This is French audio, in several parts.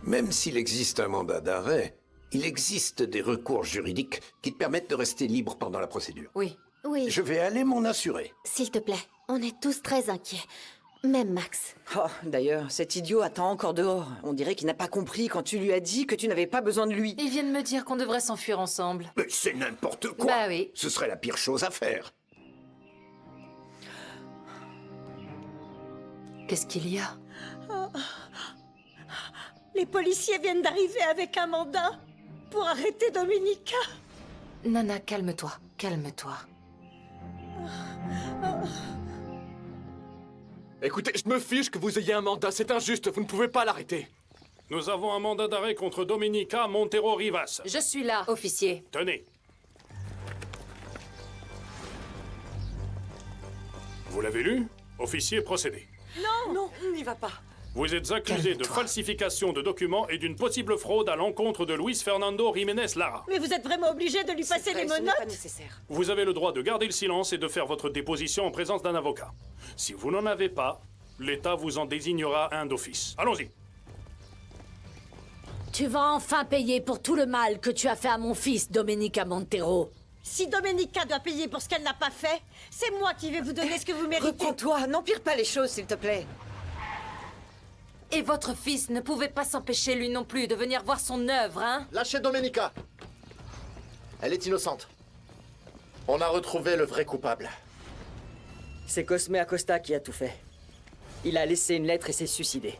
Même s'il existe un mandat d'arrêt, il existe des recours juridiques qui te permettent de rester libre pendant la procédure. Oui. Oui, Je vais aller m'en assurer. s'il te plaît. On est tous très inquiets. Même Max. Oh, d'ailleurs, cet idiot attend encore dehors. On dirait qu'il n'a pas compris quand tu lui as dit que tu n'avais pas besoin de lui. Ils viennent me dire qu'on devrait s'enfuir ensemble. Mais c'est n'importe quoi. Bah oui. Ce serait la pire chose à faire. Qu'est-ce qu'il y a? Les policiers viennent d'arriver avec un mandat pour arrêter Dominica. Nana, calme-toi, calme-toi. Écoutez, je me fiche que vous ayez un mandat, c'est injuste, vous ne pouvez pas l'arrêter. Nous avons un mandat d'arrêt contre Dominica Montero Rivas. Je suis là, officier. Tenez. Vous l'avez lu? Officier, procédez. Non, n'y va pas. Vous êtes accusé de Calme-toi. falsification de documents et d'une possible fraude à l'encontre de Luis Fernando Jiménez Lara. Mais vous êtes vraiment obligé de lui passer les Ce n'est menottes? pas nécessaire. Vous avez le droit de garder le silence et de faire votre déposition en présence d'un avocat. Si vous n'en avez pas, l'État vous en désignera un d'office. Allons-y. Tu vas enfin payer pour tout le mal que tu as fait à mon fils, Dominica Montero. Si Dominica doit payer pour ce qu'elle n'a pas fait, c'est moi qui vais vous donner ce que vous méritez. Reprends-toi, n'empire pas les choses, s'il te plaît. Et votre fils ne pouvait pas s'empêcher lui non plus de venir voir son œuvre, hein? Lâchez Domenica. Elle est innocente. On a retrouvé le vrai coupable. C'est Cosme Acosta qui a tout fait. Il a laissé une lettre et s'est suicidé.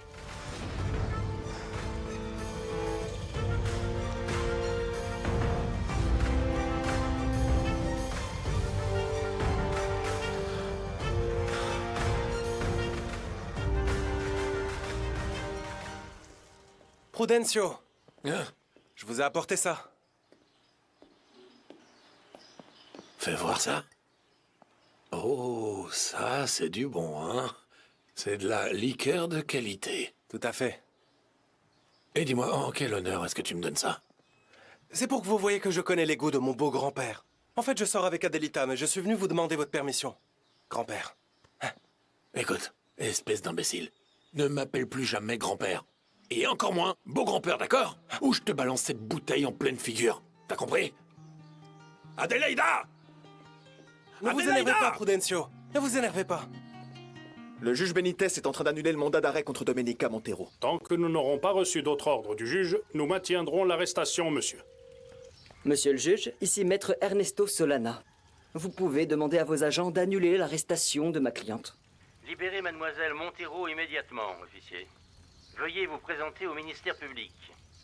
Prudencio, Hein? je vous ai apporté ça. Fais voir ça. Oh, ça, c'est du bon, hein? C'est de la liqueur de qualité. Tout à fait. Et dis-moi, en quel honneur est-ce que tu me donnes ça? C'est pour que vous voyez que je connais les goûts de mon beau grand-père. En fait, je sors avec Adelita, mais je suis venu vous demander votre permission. Grand-père. Écoute, espèce d'imbécile, ne m'appelle plus jamais grand-père. Et encore moins beau grand-père, d'accord? Ou je te balance cette bouteille en pleine figure. T'as compris? Adélaïda! Ne vous énervez pas, Prudencio. Ne vous énervez pas. Le juge Benitez est en train d'annuler le mandat d'arrêt contre Domenica Montero. Tant que nous n'aurons pas reçu d'autre ordre du juge, nous maintiendrons l'arrestation, monsieur. Monsieur le juge, ici maître Ernesto Solana. Vous pouvez demander à vos agents d'annuler l'arrestation de ma cliente. Libérez mademoiselle Montero immédiatement, officier. Veuillez vous présenter au ministère public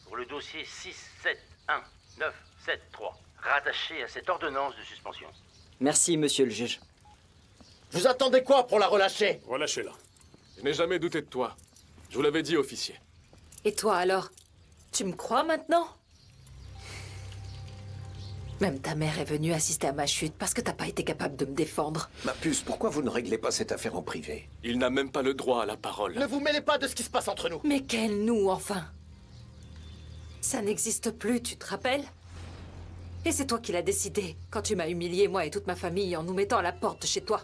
pour le dossier 671973, rattaché à cette ordonnance de suspension. Merci, monsieur le juge. Vous attendez quoi pour la relâcher? Relâchez-la. Je n'ai jamais douté de toi. Je vous l'avais dit, officier. Et toi alors? Tu me crois maintenant? Même ta mère est venue assister à ma chute parce que t'as pas été capable de me défendre. Ma puce, pourquoi vous ne réglez pas cette affaire en privé? Il n'a même pas le droit à la parole. Ne vous mêlez pas de ce qui se passe entre nous. Mais quel nous, enfin? Ça n'existe plus, tu te rappelles? Et c'est toi qui l'as décidé, quand tu m'as humilié, moi et toute ma famille, en nous mettant à la porte de chez toi.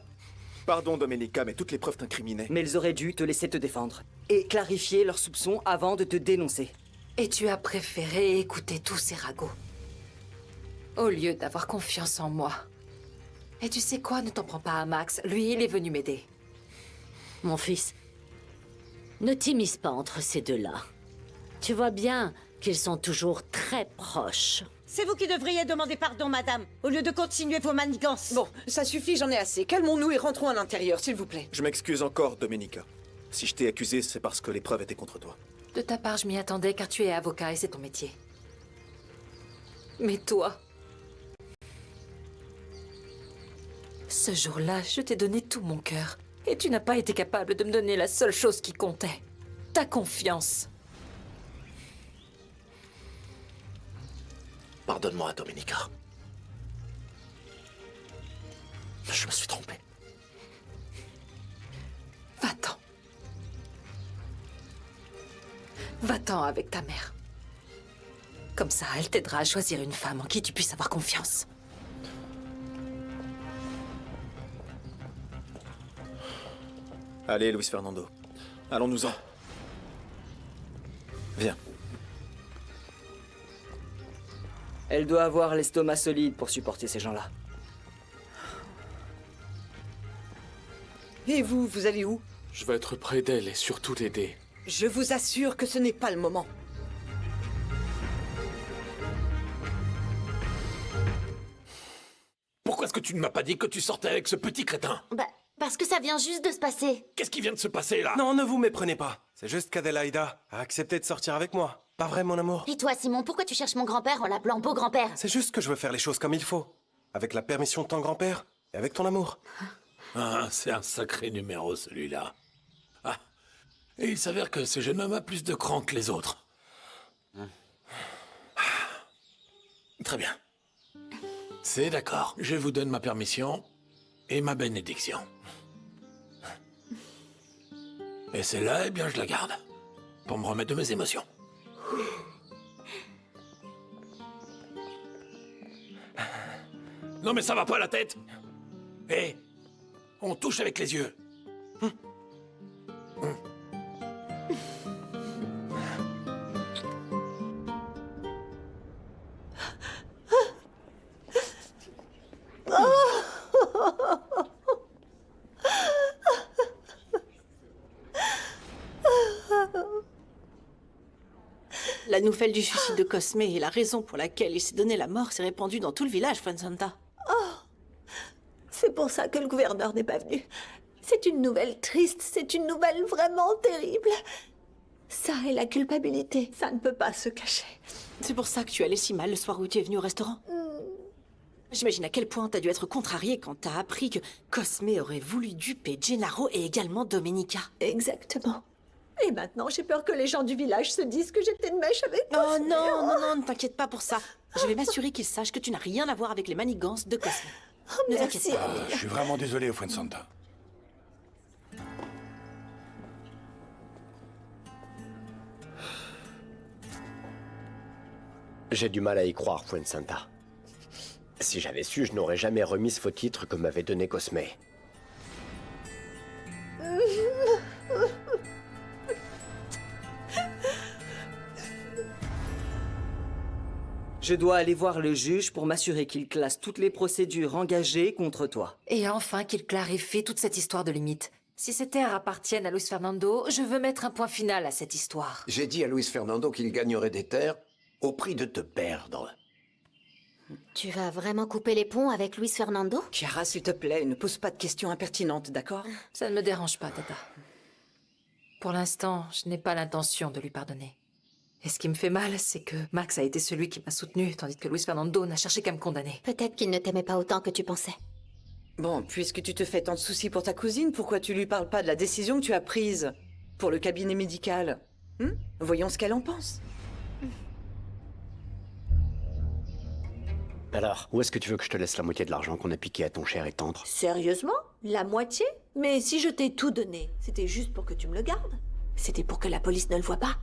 Pardon, Domenica, mais toutes les preuves t'incriminaient. Mais ils auraient dû te laisser te défendre et clarifier leurs soupçons avant de te dénoncer. Et tu as préféré écouter tous ces ragots. Au lieu d'avoir confiance en moi. Et tu sais quoi, ne t'en prends pas à Max. Lui, il est venu m'aider. Mon fils, ne t'immisce pas entre ces deux-là. Tu vois bien qu'ils sont toujours très proches. C'est vous qui devriez demander pardon, madame, au lieu de continuer vos manigances. Bon, ça suffit, j'en ai assez. Calmons-nous et rentrons à l'intérieur, s'il vous plaît. Je m'excuse encore, Domenica. Si je t'ai accusé, c'est parce que les preuves étaient contre toi. De ta part, je m'y attendais car tu es avocat et c'est ton métier. Mais toi... Ce jour-là, je t'ai donné tout mon cœur. Et tu n'as pas été capable de me donner la seule chose qui comptait. Ta confiance. Pardonne-moi, Domenica. Je me suis trompé. Va-t'en. Va-t'en avec ta mère. Comme ça, elle t'aidera à choisir une femme en qui tu puisses avoir confiance. Allez, Luis Fernando. Allons-nous-en. Viens. Elle doit avoir l'estomac solide pour supporter ces gens-là. Et vous, vous allez où? Je vais être près d'elle et surtout l'aider. Je vous assure que ce n'est pas le moment. Pourquoi est-ce que tu ne m'as pas dit que tu sortais avec ce petit crétin? Bah, parce que ça vient juste de se passer. Qu'est-ce qui vient de se passer là? Non, ne vous méprenez pas. C'est juste qu'Adélaïda a accepté de sortir avec moi. Pas vrai, mon amour? Et toi, Simon, pourquoi tu cherches mon grand-père en l'appelant beau grand-père? C'est juste que je veux faire les choses comme il faut. Avec la permission de ton grand-père et avec ton amour. Ah, c'est un sacré numéro celui-là. Ah, et il s'avère que ce jeune homme a plus de cran que les autres. Ah. Très bien. C'est d'accord. Je vous donne ma permission et ma bénédiction. Et celle-là, eh bien, je la garde. Pour me remettre de mes émotions. Non mais ça va pas la tête. Hé, on touche avec les yeux. La nouvelle du suicide de Cosme et la raison pour laquelle il s'est donné la mort s'est répandue dans tout le village, Fuensanta. C'est pour ça que le gouverneur n'est pas venu. C'est une nouvelle triste, c'est une nouvelle vraiment terrible. Ça et la culpabilité, ça ne peut pas se cacher. C'est pour ça que tu allais si mal le soir où tu es venu au restaurant. J'imagine à quel point t'as dû être contrariée quand t'as appris que Cosme aurait voulu duper Gennaro et également Domenica. Exactement. Et maintenant, j'ai peur que les gens du village se disent que j'étais de mèche avec Oh Cosme. non, non, non, ne t'inquiète pas pour ça. Je vais m'assurer qu'ils sachent que tu n'as rien à voir avec les manigances de Cosme. Oh, Ne merci, t'inquiète pas. Amelia. Je suis vraiment désolé, Fuensanta. J'ai du mal à y croire, Fuensanta. Si j'avais su, je n'aurais jamais remis ce faux titre que m'avait donné Cosme. Je dois aller voir le juge pour m'assurer qu'il classe toutes les procédures engagées contre toi. Et enfin qu'il clarifie toute cette histoire de limite. Si ces terres appartiennent à Luis Fernando, je veux mettre un point final à cette histoire. J'ai dit à Luis Fernando qu'il gagnerait des terres au prix de te perdre. Tu vas vraiment couper les ponts avec Luis Fernando? Chiara, s'il te plaît, ne pose pas de questions impertinentes, d'accord? Ça ne me dérange pas, Tata. Pour l'instant, je n'ai pas l'intention de lui pardonner. Et ce qui me fait mal, c'est que Max a été celui qui m'a soutenu, tandis que Luis Fernando n'a cherché qu'à me condamner. Peut-être qu'il ne t'aimait pas autant que tu pensais. Bon, puisque tu te fais tant de soucis pour ta cousine, pourquoi tu lui parles pas de la décision que tu as prise pour le cabinet médical? Voyons ce qu'elle en pense. Alors, où est-ce que tu veux que je te laisse la moitié de l'argent qu'on a piqué à ton cher et tendre? Sérieusement? La moitié? Mais si je t'ai tout donné, c'était juste pour que tu me le gardes? C'était pour que la police ne le voie pas?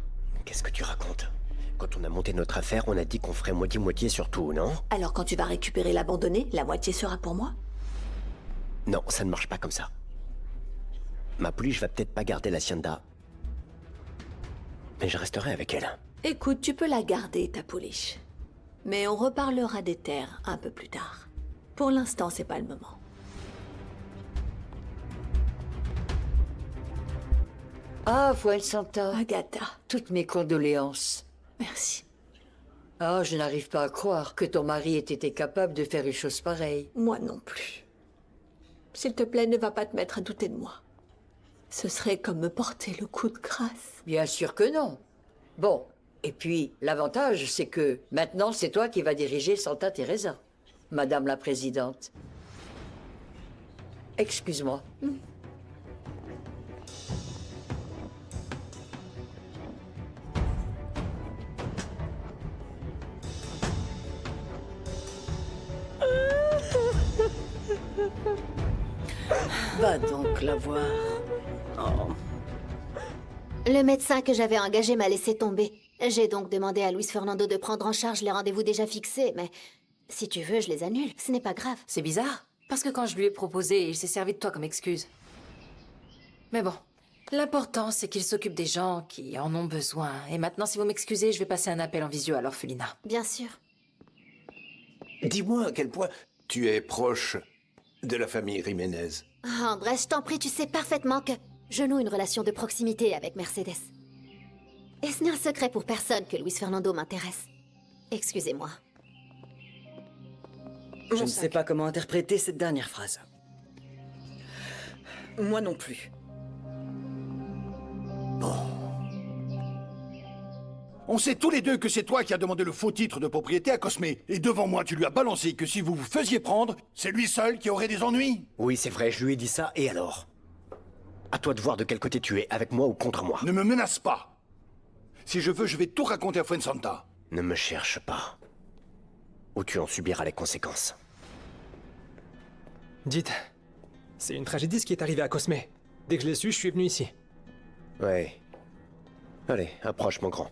Qu'est-ce que tu racontes? Quand on a monté notre affaire, on a dit qu'on ferait moitié-moitié sur tout, non? Alors quand tu vas récupérer l'abandonné, la moitié sera pour moi? Non, ça ne marche pas comme ça. Ma pouliche va peut-être pas garder l'hacienda. Mais je resterai avec elle. Écoute, tu peux la garder, ta pouliche. Mais on reparlera des terres un peu plus tard. Pour l'instant, c'est pas le moment. Ah, Fuensanta. Agatha. Toutes mes condoléances. Merci. Ah, je n'arrive pas à croire que ton mari ait été capable de faire une chose pareille. Moi non plus. S'il te plaît, ne va pas te mettre à douter de moi. Ce serait comme me porter le coup de grâce. Bien sûr que non. Bon, et puis, l'avantage, c'est que maintenant, c'est toi qui vas diriger Santa Teresa, Madame la Présidente. Excuse-moi. Va donc la voir. Oh. Le médecin que j'avais engagé m'a laissé tomber. J'ai donc demandé à Luis Fernando de prendre en charge les rendez-vous déjà fixés, mais si tu veux, je les annule. Ce n'est pas grave. C'est bizarre, parce que quand je lui ai proposé, il s'est servi de toi comme excuse. Mais bon, l'important, c'est qu'il s'occupe des gens qui en ont besoin. Et maintenant, si vous m'excusez, je vais passer un appel en visio à l'orphelinat. Bien sûr. Dis-moi à quel point tu es proche de la famille Jiménez. Ah, Andrés, je t'en prie, tu sais parfaitement que je noue une relation de proximité avec Mercedes. Et ce n'est un secret pour personne que Luis Fernando m'intéresse. Excusez-moi. Je ne sais pas comment interpréter cette dernière phrase. Moi non plus. On sait tous les deux que c'est toi qui as demandé le faux titre de propriété à Cosme. Et devant moi, tu lui as balancé que si vous vous faisiez prendre, c'est lui seul qui aurait des ennuis. Oui, c'est vrai, je lui ai dit ça, et alors? À toi de voir de quel côté tu es, avec moi ou contre moi. Ne me menace pas. Si je veux, je vais tout raconter à Fuensanta. Ne me cherche pas. Ou tu en subiras les conséquences. Dites, c'est une tragédie ce qui est arrivé à Cosme. Dès que je l'ai su, je suis venu ici. Ouais. Allez, approche mon grand.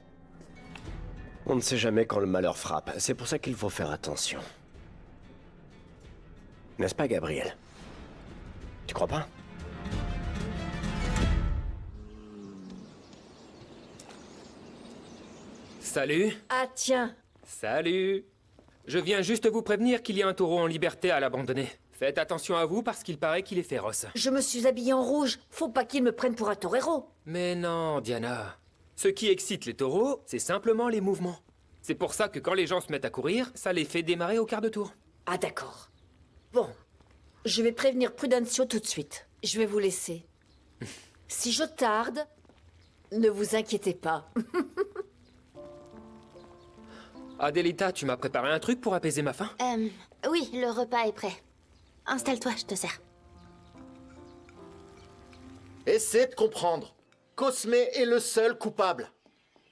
On ne sait jamais quand le malheur frappe, c'est pour ça qu'il faut faire attention. N'est-ce pas, Gabriel? Tu crois pas? Salut. Ah tiens. Salut. Je viens juste vous prévenir qu'il y a un taureau en liberté à l'abandonner. Faites attention à vous parce qu'il paraît qu'il est féroce. Je me suis habillée en rouge. Faut pas qu'il me prenne pour un torero. Mais non, Diana. Ce qui excite les taureaux, c'est simplement les mouvements. C'est pour ça que quand les gens se mettent à courir, ça les fait démarrer au quart de tour. Ah d'accord. Bon. Je vais prévenir Prudencio tout de suite. Je vais vous laisser. Si je tarde, ne vous inquiétez pas. Adelita, tu m'as préparé un truc pour apaiser ma faim? Oui, le repas est prêt. Installe-toi, je te sers. Essaie de comprendre. Cosme est le seul coupable.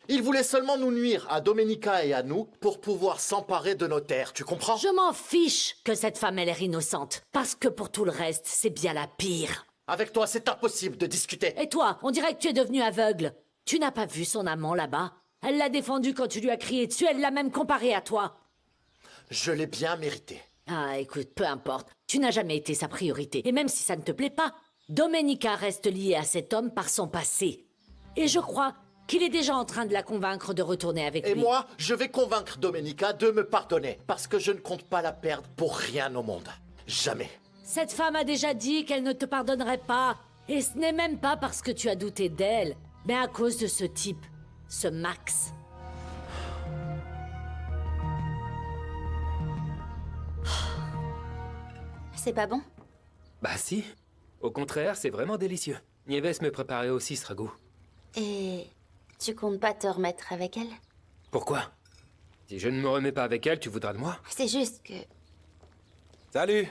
Il voulait seulement nous nuire à Domenica et à nous pour pouvoir s'emparer de nos terres, tu comprends? Je m'en fiche que cette femme ait l'air innocente. Parce que pour tout le reste, c'est bien la pire. Avec toi, c'est impossible de discuter. Et toi, on dirait que tu es devenu aveugle. Tu n'as pas vu son amant là-bas? Elle l'a défendu quand tu lui as crié dessus, elle l'a même comparé à toi. Je l'ai bien mérité. Ah, écoute, peu importe. Tu n'as jamais été sa priorité. Et même si ça ne te plaît pas, Domenica reste liée à cet homme par son passé. Et je crois qu'il est déjà en train de la convaincre de retourner avec lui. Et moi, je vais convaincre Domenica de me pardonner. Parce que je ne compte pas la perdre pour rien au monde. Jamais. Cette femme a déjà dit qu'elle ne te pardonnerait pas. Et ce n'est même pas parce que tu as douté d'elle, mais à cause de ce type. Ce Max. C'est pas bon? Bah si. Au contraire, c'est vraiment délicieux. Nieves me préparait aussi ce ragoût. Et tu comptes pas te remettre avec elle? Pourquoi? Si je ne me remets pas avec elle, tu voudras de moi? C'est juste que... Salut.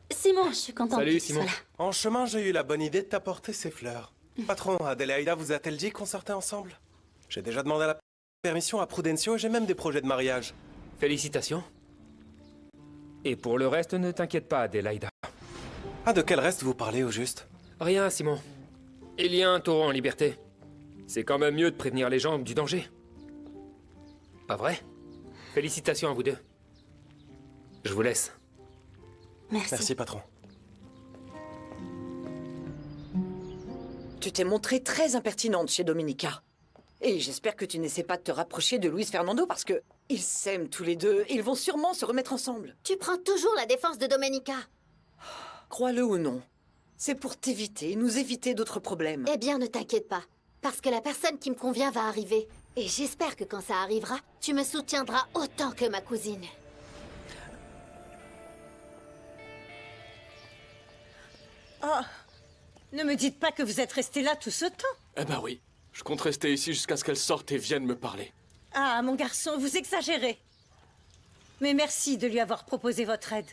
Simon, je suis contente Salut, que tu Simon. sois là. En chemin, j'ai eu la bonne idée de t'apporter ces fleurs. Patron, Adelaida vous a-t-elle dit qu'on sortait ensemble? J'ai déjà demandé la permission à Prudencio et j'ai même des projets de mariage. Félicitations. Et pour le reste, ne t'inquiète pas, Adelaida. Ah, de quel reste vous parlez au juste? Rien, Simon. Il y a un taureau en liberté. C'est quand même mieux de prévenir les gens du danger. Pas vrai? Félicitations à vous deux. Je vous laisse. Merci. Merci, patron. Tu t'es montrée très impertinente chez Domenica. Et j'espère que tu n'essaies pas de te rapprocher de Luis Fernando parce que ils s'aiment tous les deux. Ils vont sûrement se remettre ensemble. Tu prends toujours la défense de Domenica. Crois-le ou non, c'est pour t'éviter, nous éviter d'autres problèmes. Eh bien, ne t'inquiète pas. Parce que la personne qui me convient va arriver. Et j'espère que quand ça arrivera, tu me soutiendras autant que ma cousine. Oh, ne me dites pas que vous êtes resté là tout ce temps. Eh ben oui. Je compte rester ici jusqu'à ce qu'elle sorte et vienne me parler. Ah, mon garçon, vous exagérez. Mais merci de lui avoir proposé votre aide.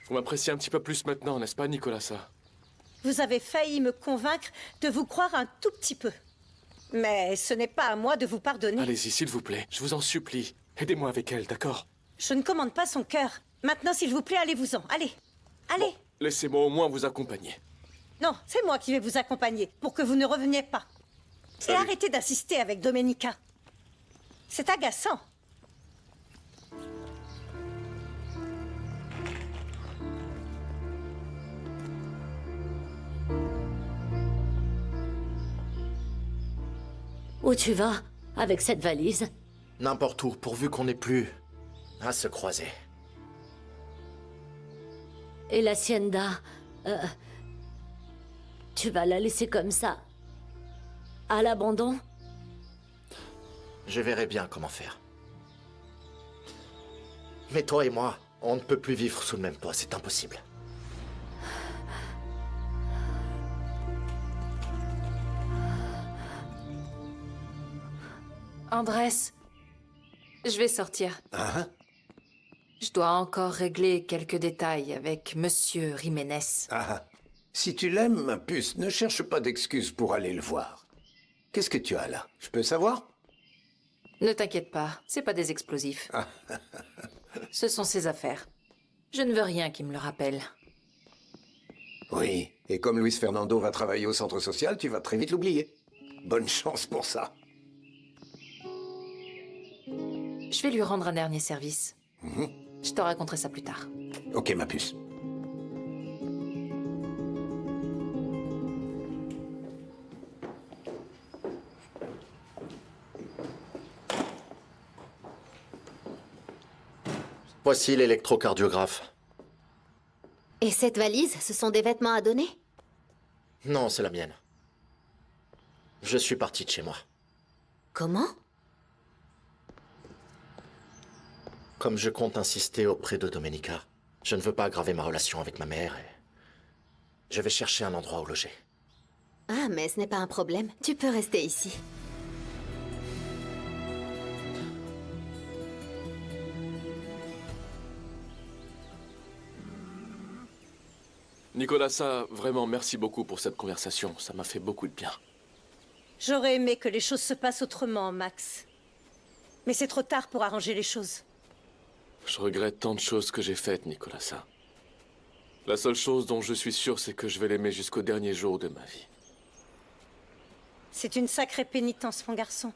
Vous m'appréciez un petit peu plus maintenant, n'est-ce pas, Nicolasa? Vous avez failli me convaincre de vous croire un tout petit peu. Mais ce n'est pas à moi de vous pardonner. Allez-y, s'il vous plaît. Je vous en supplie. Aidez-moi avec elle, d'accord? Je ne commande pas son cœur. Maintenant, s'il vous plaît, allez-vous-en. Allez. Allez. Bon, laissez-moi au moins vous accompagner. Non, c'est moi qui vais vous accompagner pour que vous ne reveniez pas. Salut. Et arrêtez d'assister avec Domenica. C'est agaçant. Où tu vas avec cette valise? N'importe où, pourvu qu'on n'ait plus À se croiser. Et l'hacienda, tu vas la laisser comme ça, à l'abandon? Je verrai bien comment faire. Mais toi et moi, on ne peut plus vivre sous le même toit, c'est impossible. Andrés, je vais sortir. Je dois encore régler quelques détails avec Monsieur Jiménez. Si tu l'aimes, ma puce, ne cherche pas d'excuses pour aller le voir. Qu'est-ce que tu as là? Je peux savoir? Ne t'inquiète pas, c'est pas des explosifs. Ce sont ses affaires. Je ne veux rien qui me le rappelle. Oui, et comme Luis Fernando va travailler au centre social, tu vas très vite l'oublier. Bonne chance pour ça. Je vais lui rendre un dernier service. Je te raconterai ça plus tard. Ok, ma puce. Voici l'électrocardiographe. Et cette valise, ce sont des vêtements à donner? Non, c'est la mienne. Je suis parti de chez moi. Comment? Comme je compte insister auprès de Domenica, je ne veux pas aggraver ma relation avec ma mère et... je vais chercher un endroit où loger. Ah, mais ce n'est pas un problème. Tu peux rester ici. Nicolasa, vraiment merci beaucoup pour cette conversation. Ça m'a fait beaucoup de bien. J'aurais aimé que les choses se passent autrement, Max. Mais c'est trop tard pour arranger les choses. Je regrette tant de choses que j'ai faites, Nicolasa. La seule chose dont je suis sûr, c'est que je vais l'aimer jusqu'au dernier jour de ma vie. C'est une sacrée pénitence, mon garçon.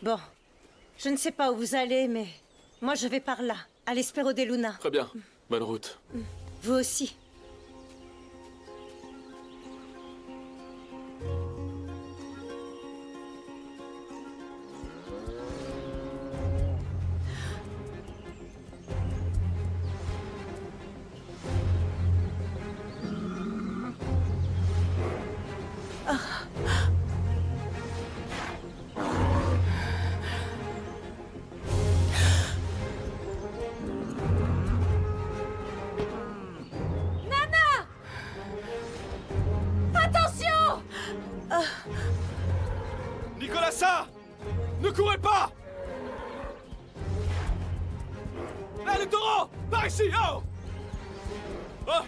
Bon, je ne sais pas où vous allez, mais moi je vais par là, à l'Espero de Luna. Très bien. Bonne route. Vous aussi. Nicolasa! Ne courez pas! Là, le taureau! Par ici! Oh! Oh!